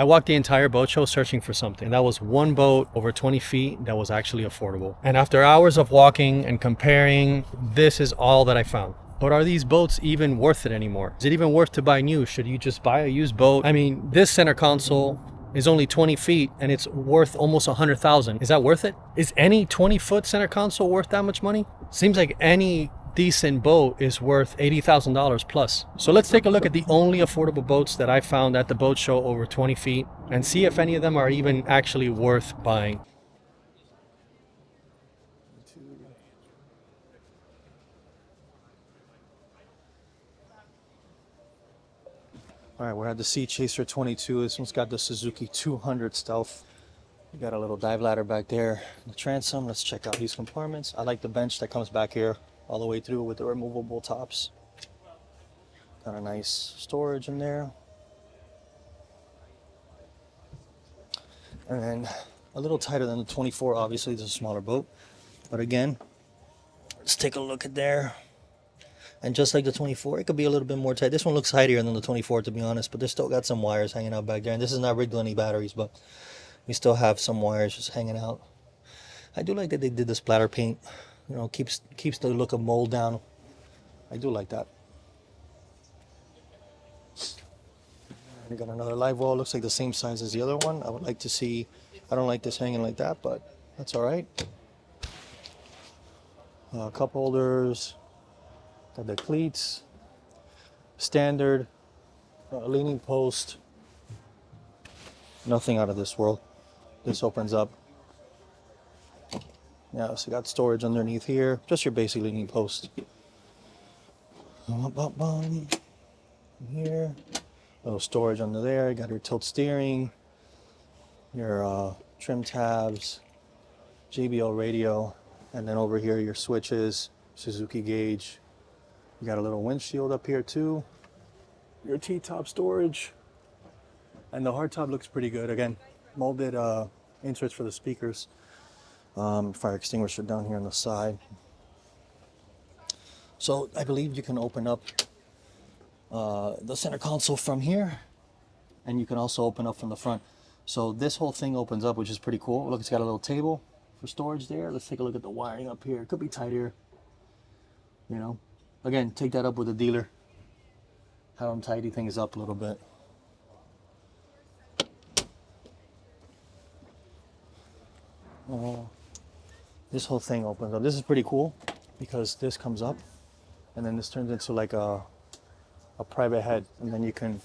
I walked the entire boat show searching for something. And that was one boat over 20 feet that was actually affordable. And after hours of walking and comparing, this is all that I found. But are these boats even worth it anymore? Is it even worth to buy new? Should you just buy a used boat? I mean, this center console is only 20 feet and it's worth almost 100,000. Is that worth it? Is any 20-foot center console worth that much money? Seems like any decent boat is worth $80,000 plus. So let's take a look at the only affordable boats that I found at the boat show over 20 feet and see if any of them are even actually worth buying. All right, we're at the Sea Chaser 22. This one's got the Suzuki 200 Stealth. You got a little dive ladder back there. The transom, let's check out these compartments. I like the bench that comes back here all the way through with the removable tops. Got a nice storage in there. And then a little tighter than the 24, obviously, it's a smaller boat. But again, let's take a look at there. And just like the 24, it could be a little bit more tight. This one looks tighter than the 24, to be honest, but they still got some wires hanging out back there. And this is not rigged with any batteries, but we still have some wires just hanging out. I do like that they did the splatter paint. You know, keeps the look of mold down. I do like that. We got another live well. Looks like the same size as the other one. I would like to see. I don't like this hanging like that, but that's all right. Cup holders. Got the cleats, standard, leaning post, nothing out of this world. This opens up. Yeah, so you got storage underneath here, just your basic leaning post. Here, little storage under there. You got your tilt steering, your trim tabs, JBL radio, and then over here your switches, Suzuki gauge. You got a little windshield up here too. Your T-top storage. And the hardtop looks pretty good. Again, molded inserts for the speakers. Fire extinguisher down here on the side. So I believe you can open up the center console from here. And you can also open up from the front. So this whole thing opens up, which is pretty cool. Look, it's got a little table for storage there. Let's take a look at the wiring up here. It could be tight here, you know. Again, take that up with the dealer. Have them tidy things up a little bit. This whole thing opens up. This is pretty cool because this comes up and then this turns into like a private head, and then you can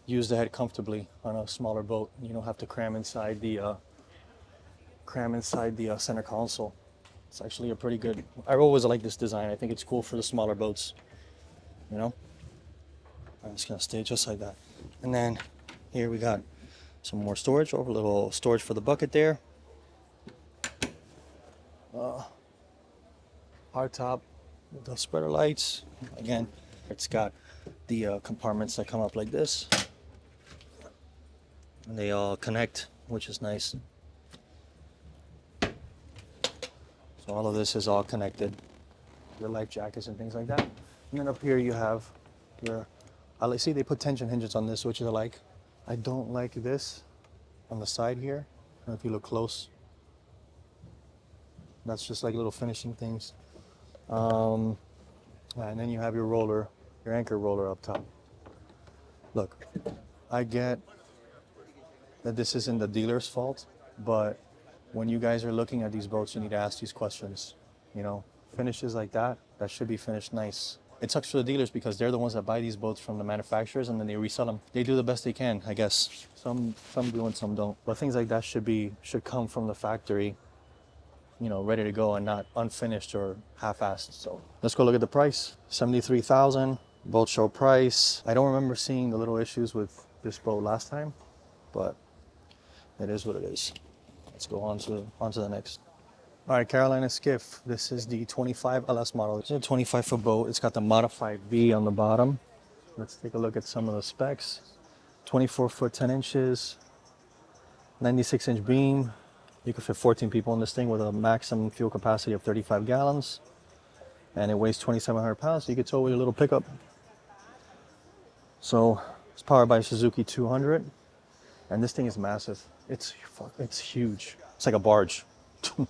use the head comfortably on a smaller boat. You don't have to cram inside the center console. It's actually a pretty good. I always like this design. I think it's cool for the smaller boats. You know, I'm just gonna stay just like that. And then here we got some more storage. Over a little storage for the bucket there. Hard top with the spreader lights. Again, it's got the compartments that come up like this, and they all connect, which is nice. So all of this is all connected, your life jackets and things like that. And then up here you have your, I see they put tension hinges on this, which I like. I don't like this on the side here. I don't know if you look close. That's just like little finishing things. And then you have your roller, your anchor roller up top. Look, I get that this isn't the dealer's fault, but when you guys are looking at these boats, you need to ask these questions. You know, finishes like that should be finished nice. It sucks for the dealers because they're the ones that buy these boats from the manufacturers and then they resell them. They do the best they can, I guess. Some do and some don't. But things like that should come from the factory, you know, ready to go and not unfinished or half-assed. So let's go look at the price. $73,000 boat show price. I don't remember seeing the little issues with this boat last time, but it is what it is. Let's go on to the next. All right, Carolina Skiff. This is the 25 LS model. It's a 25-foot boat. It's got the modified V on the bottom. Let's take a look at some of the specs. 24-foot, 10 inches, 96-inch beam. You can fit 14 people in this thing with a maximum fuel capacity of 35 gallons. And it weighs 2,700 pounds, so you can tow with your little pickup. So it's powered by Suzuki 200. And this thing is massive. It's huge. It's like a barge. All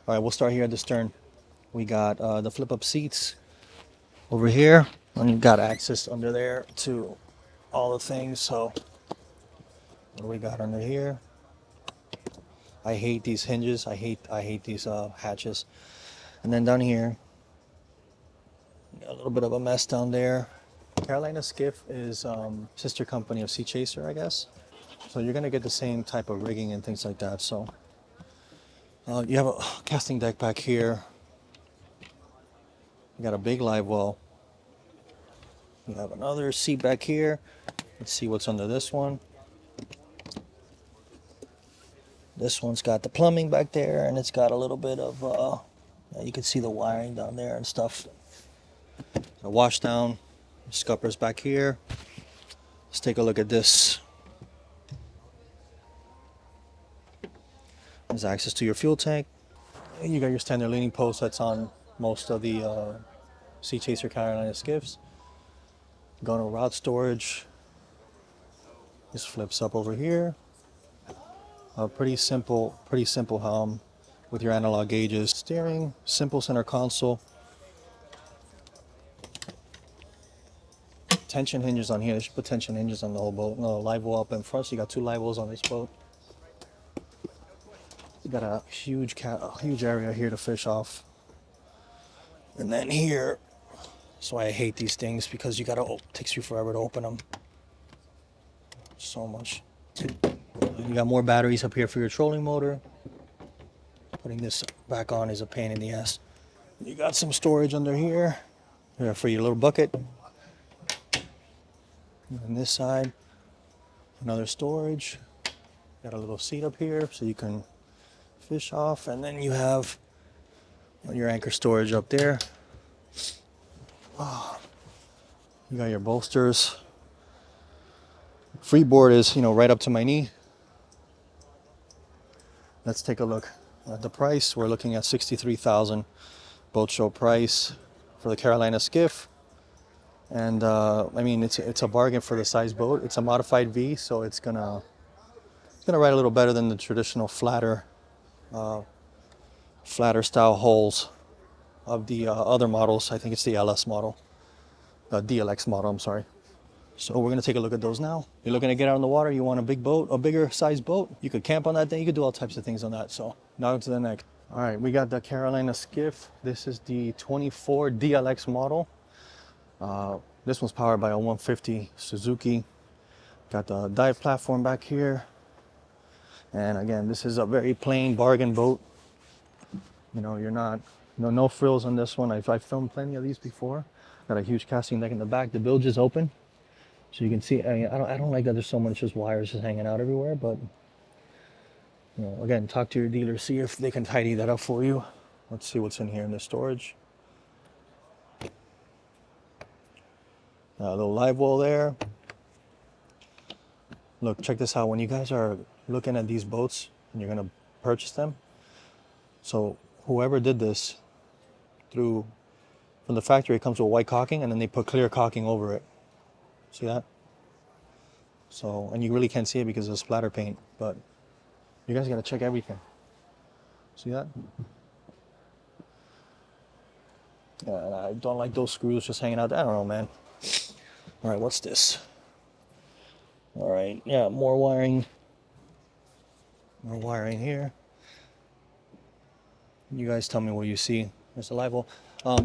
right, we'll start here at the stern. We got the flip up seats over here, and you've got access under there to all the things. So what do we got under here? I hate these hinges. I hate these hatches. And then down here, got a little bit of a mess down there. Carolina Skiff is sister company of Sea Chaser, I guess. So you're gonna get the same type of rigging and things like that. So you have a casting deck back here. You got a big live well. You have another seat back here. Let's see what's under this one. This one's got the plumbing back there, and it's got a little bit of, you can see the wiring down there and stuff. A wash down, scuppers back here. Let's take a look at this. There's access to your fuel tank. And you got your standard leaning post that's on most of the Sea Chaser Carolina skiffs. Gunner rod storage. This flips up over here. Pretty simple helm with your analog gauges. Steering, simple center console. Tension hinges on here. They should put tension hinges on the whole boat. No, live well up in front. So you got 2 live wells on this boat. You got a huge area here to fish off. And then here, that's why I hate these things, because you gotta, it takes you forever to open them. So much. You got more batteries up here for your trolling motor. Putting this back on is a pain in the ass. You got some storage under here for your little bucket. On this side, another storage. Got a little seat up here so you can fish off, and then you have your anchor storage up there. You got your bolsters. Freeboard is, right up to my knee. Let's take a look at the price. We're looking at $63,000 boat show price for the Carolina Skiff. And I mean, it's a bargain for the size boat. It's a modified V, so it's gonna ride a little better than the traditional flatter style hulls of the other models. I think it's the LS model, DLX model. I'm sorry. So we're gonna take a look at those now. You're looking to get out on the water. You want a big boat, a bigger size boat. You could camp on that thing. You could do all types of things on that. So now to the next. All right, we got the Carolina Skiff. This is the 24 DLX model. This one's powered by a 150 Suzuki. Got the dive platform back here. And again, this is a very plain bargain boat. You're not, no frills on this one. I've filmed plenty of these before. Got a huge casting deck in the back. The bilge is open. So you can see, I don't like that there's so much just wires just hanging out everywhere, but again, talk to your dealer, see if they can tidy that up for you. Let's see what's in here in the storage. A little live well there. Look, check this out. When you guys are looking at these boats and you're gonna purchase them, so whoever did this from the factory, it comes with white caulking, and then they put clear caulking over it. See that? So, and you really can't see it because of the splatter paint, but you guys gotta check everything. See that? Yeah, and I don't like those screws just hanging out there. I don't know, man. All right, what's this? All right, yeah, more wiring. More wiring here. You guys tell me what you see. There's a live well.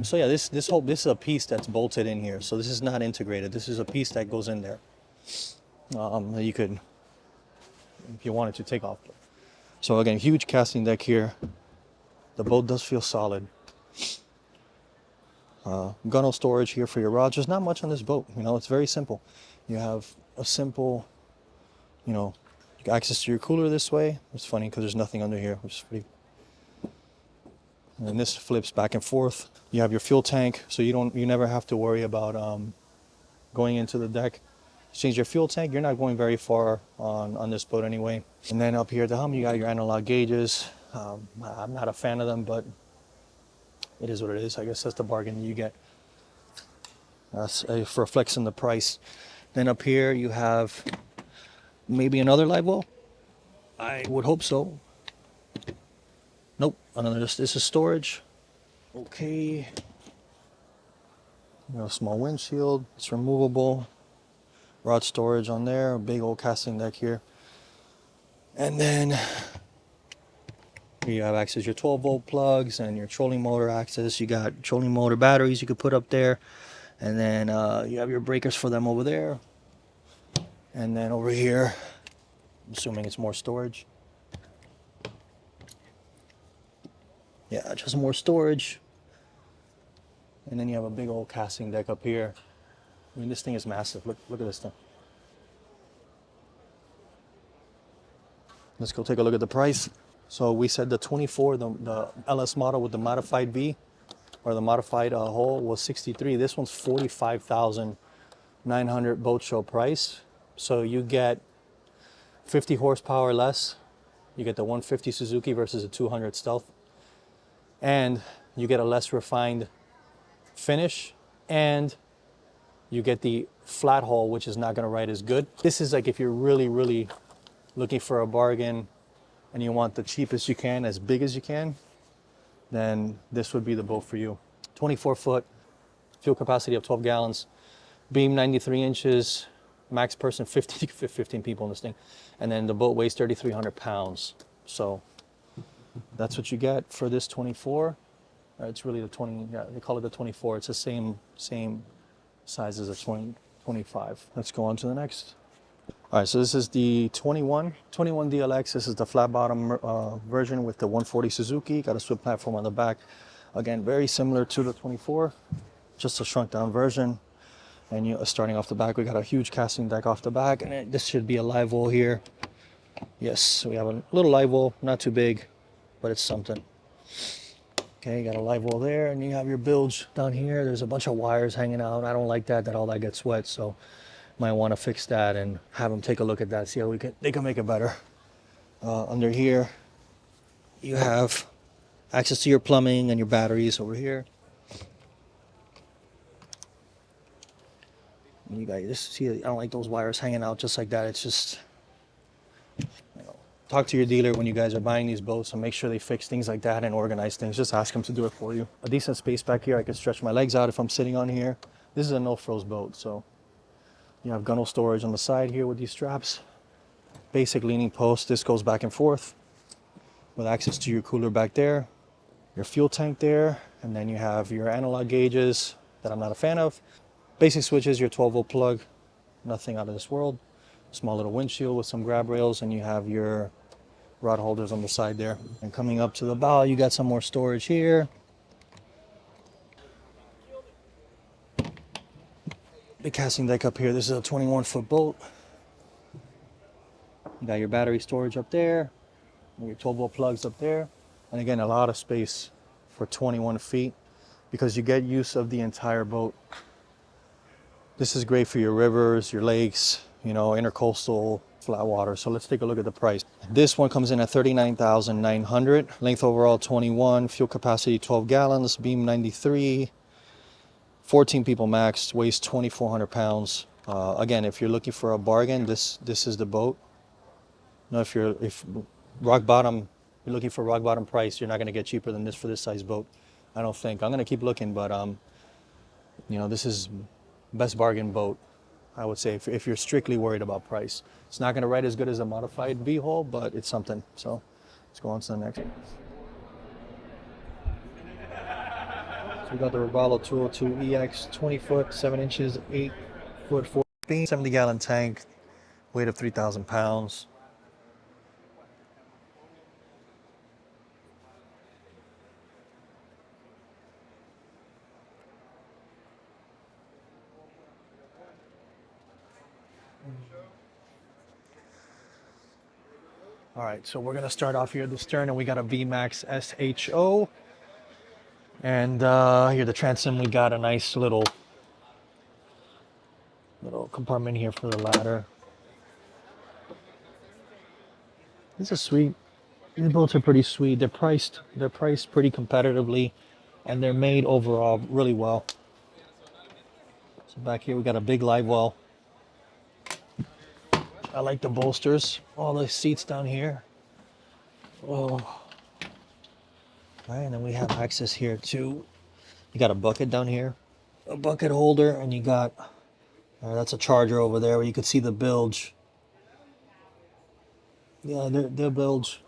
So yeah, this is a piece that's bolted in here. So this is not integrated. This is a piece that goes in there. That you could, if you wanted to, take off. So again, huge casting deck here. The boat does feel solid. Gunnel storage here for your rods. There's not much on this boat. It's very simple. You have a simple, access to your cooler this way. It's funny because there's nothing under here, which is pretty. And this flips back and forth. You have your fuel tank, so you never have to worry about going into the deck. Change your fuel tank. You're not going very far on this boat anyway. And then up here at the helm, you got your analog gauges. I'm not a fan of them, but it is what it is. I guess that's the bargain you get for flexing the price. Then up here you have Maybe another live well. I would hope so. Nope. Another. This is storage. Okay. You know, small windshield. It's removable. Rod storage on there. A big old casting deck here. And then you have access to your 12-volt plugs and your trolling motor access. You got trolling motor batteries you could put up there. And then you have your breakers for them over there. And then over here, I'm assuming it's more storage. Yeah, just more storage. And then you have a big old casting deck up here. I mean, this thing is massive. Look at this thing. Let's go take a look at the price. So we said the 24, the LS model with the modified V or the modified hull was 63. This one's 45,900 boat show price. So you get 50 horsepower less. You get the 150 Suzuki versus a 200 Stealth. And you get a less refined finish. And you get the flat hull, which is not going to ride as good. This is like if you're really, really looking for a bargain and you want the cheapest you can, as big as you can, then this would be the boat for you. 24 foot, fuel capacity of 12 gallons, beam 93 inches, max person 15 people in this thing. And then the boat weighs 3,300 pounds. So that's what you get for this 24. It's really the 20, yeah, they call it the 24. It's the same size as a 25. Let's go on to the next. All right, so this is the 21 DLX. This is the flat bottom version with the 140 Suzuki. Got a swim platform on the back. Again, very similar to the 24, just a shrunk down version. And you starting off the back, we got a huge casting deck off the back, and this should be a live well here. Yes, we have a little live well, not too big, but it's something. Okay, you got a live well there, and you have your bilge down here. There's a bunch of wires hanging out. I don't like that all that gets wet, so might want to fix that and have them take a look at that, see how they can make it better. Under here, you have access to your plumbing and your batteries over here. And you got this. See, I don't like those wires hanging out just like that. It's just, talk to your dealer when you guys are buying these boats and make sure they fix things like that and organize things. Just ask them to do it for you. A decent space back here. I can stretch my legs out if I'm sitting on here. This is a no-frills boat, so you have gunnel storage on the side here with these straps. Basic leaning post. This goes back and forth with access to your cooler back there, your fuel tank there, and then you have your analog gauges that I'm not a fan of. Basic switches, your 12-volt plug, nothing out of this world. Small little windshield with some grab rails, and you have your rod holders on the side there. And coming up to the bow, you got some more storage here. Big casting deck up here. This is a 21-foot boat. You got your battery storage up there, and your 12-volt plugs up there. And again, a lot of space for 21 feet because you get use of the entire boat. This is great for your rivers, your lakes, you know, intercoastal, flat water. So let's take a look at the price. This one comes in at 39,900. Length overall 21, fuel capacity 12 gallons, beam 93, 14 people max, weighs 2,400 pounds. Again, if you're looking for a bargain, this is the boat. You know, if rock bottom, you're looking for rock bottom price, you're not going to get cheaper than this for this size boat. I don't think. I'm going to keep looking, but you know, this is best bargain boat, I would say, if you're strictly worried about price. It's not going to ride as good as a modified V-hull, but it's something. So let's go on to the next one. So we got the Robalo 202 EX, 20 foot, 7 inches, 8 foot 4 beam, 70-gallon tank, weight of 3,000 pounds. All right, so we're gonna start off here at the stern, and we got a VMAX SHO. And here the transom, we got a nice little compartment here for the ladder. This is sweet. These boats are pretty sweet. They're priced pretty competitively, and they're made overall really well. So back here we got a big live well. I like the bolsters. All the seats down here. Oh. All right, and then we have access here too. You got a bucket down here, a bucket holder, and you got that's a charger over there where you could see the bilge. Yeah, their bilge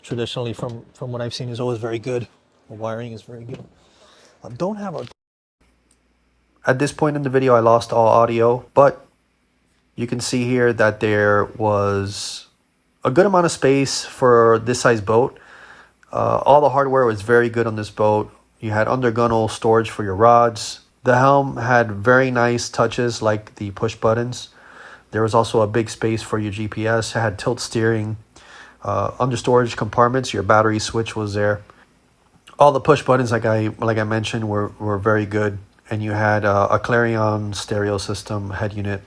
traditionally from what I've seen is always very good. The wiring is very good. I don't have a. At this point in the video, I lost all audio, but you can see here that there was a good amount of space for this size boat. All the hardware was very good on this boat. You had undergunnel storage for your rods. The helm had very nice touches like the push buttons. There was also a big space for your GPS. It had tilt steering. Under storage compartments, your battery switch was there. All the push buttons, like I mentioned, were very good. And you had a Clarion stereo system head unit,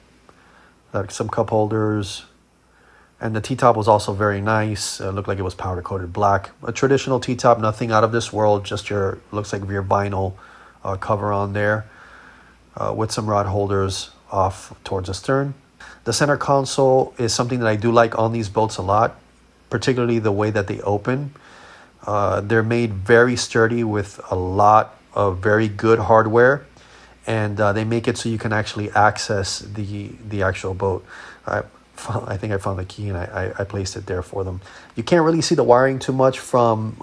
like some cup holders. And the T-top was also very nice. It looked like it was powder coated black. A traditional T-top, nothing out of this world. Just looks like your vinyl cover on there with some rod holders off towards the stern. The center console is something that I do like on these boats a lot, particularly the way that they open. They're made very sturdy with a lot of very good hardware, and they make it so you can actually access the actual boat. I think I found the key and I placed it there for them. You can't really see the wiring too much from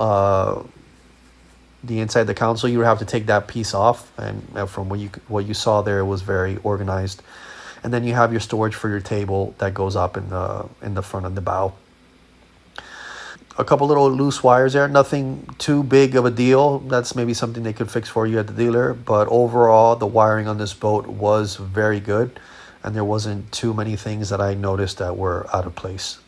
the inside the console. You would have to take that piece off, and from what you saw there, it was very organized. And then you have your storage for your table that goes up in the front of the bow. A couple little loose wires there, nothing too big of a deal. That's maybe something they could fix for you at the dealer. But overall, the wiring on this boat was very good, and there wasn't too many things that I noticed that were out of place.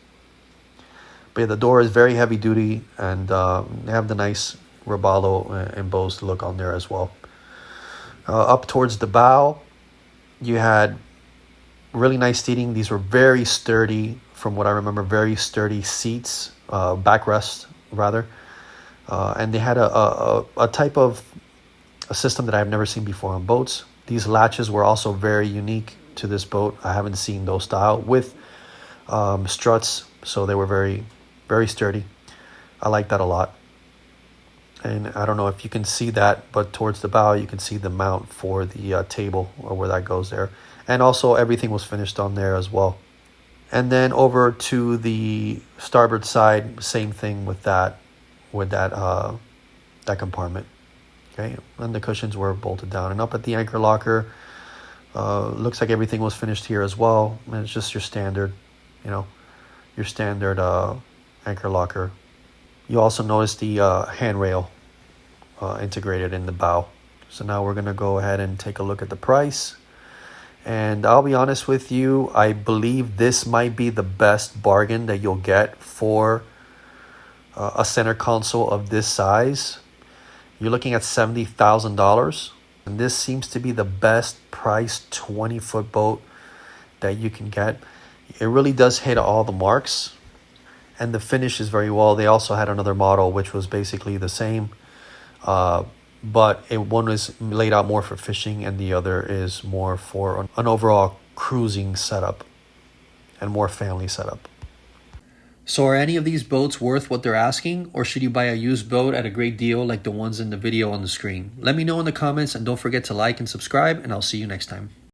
But yeah, the door is very heavy duty, and they have the nice Robalo embossed look on there as well. Up towards the bow, you had really nice seating. These were very sturdy, from what I remember, very sturdy seats, backrest rather. And they had a type of a system that I've never seen before on boats. These latches were also very unique to this boat. I haven't seen those style with struts, so they were very, very sturdy. I like that a lot. And I don't know if you can see that, but towards the bow, you can see the mount for the table, or where that goes there. And also everything was finished on there as well. And then over to the starboard side, same thing with that compartment. Okay, and the cushions were bolted down. And up at the anchor locker, looks like everything was finished here as well. And it's just your standard, anchor locker. You also notice the handrail integrated in the bow. So now we're going to go ahead and take a look at the price. And I'll be honest with you, I believe this might be the best bargain that you'll get for a center console of this size. You're looking at $70,000. And this seems to be the best priced 20-foot boat that you can get. It really does hit all the marks. And the finish is very well. They also had another model which was basically the same. But one is laid out more for fishing and the other is more for an overall cruising setup and more family setup. So are any of these boats worth what they're asking, or should you buy a used boat at a great deal like the ones in the video on the screen? Let me know in the comments, and don't forget to like and subscribe, and I'll see you next time.